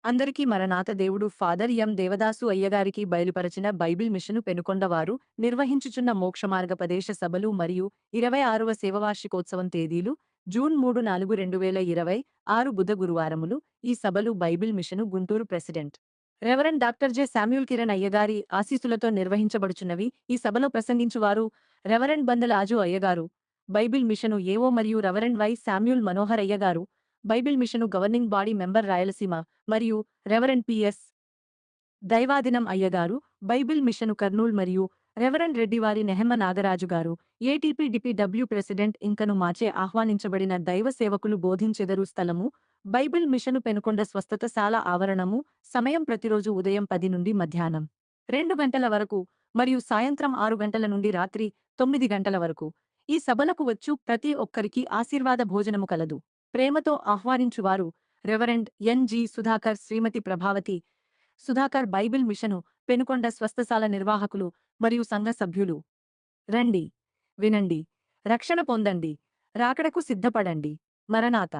అందరికీ మరనాథ దేవుడు ఫాదర్ ఎం దేవదాసు అయ్యగారికి బయలుపరచిన బైబిల్ మిషను పెనుకొండవారు నిర్వహించుచున్న మోక్షమార్గపదేశ సభలు మరియు 26వ సేవవార్షికోత్సవం తేదీలు జూన్ 3-4-2026 బుధ గురువారములు. ఈ సభలు Bible machine Guntur president reverend doctor J Samuel Kiran అయ్యగారి ఆశీస్సులతో నిర్వహించబడుచున్నవి. ఈ సభలో ప్రసంగించువారు రెవరెండ్ బందల ఆజు అయ్యగారు, బైబిల్ మిషను ఏవో, మరియు రెవరెండ్ వై శామ్యూల్ మనోహర్ అయ్యగారు, Bible machine governing body member Rayalaseema, మరియు రెవరెండ్ పిఎస్ దైవాదినం అయ్యగారు, బైబిల్ మిషను కర్నూల్, మరియు రెవరెండ్ రెడ్డివారి నెహమ్మ నాగరాజు గారు, ఏటీపీ డిపిడబ్ల్యూ ప్రెసిడెంట్ ఇంకను మాచే ఆహ్వానించబడిన దైవ సేవకులు బోధించెదరు. స్థలము బైబిల్ మిషను పెనుకొండ స్వస్థతశాల ఆవరణము. సమయం ప్రతిరోజు ఉదయం 10 నుండి మధ్యాహ్నం 2 గంటల వరకు మరియు సాయంత్రం 6 గంటల నుండి రాత్రి 9 గంటల వరకు. ఈ సభలకు వచ్చు ప్రతి ఒక్కరికి ఆశీర్వాద భోజనము కలదు. ప్రేమతో ఆహ్వానించువారు రెవరెండ్ ఎన్.జి. సుధాకర్, శ్రీమతి ప్రభావతి సుధాకర్, బైబిల్ మిషను పెనుకొండ స్వస్థశాల నిర్వాహకులు మరియు సంఘ సభ్యులు. రండి, వినండి, రక్షణ పొందండి, రాకడకు సిద్ధపడండి. మరనాథ.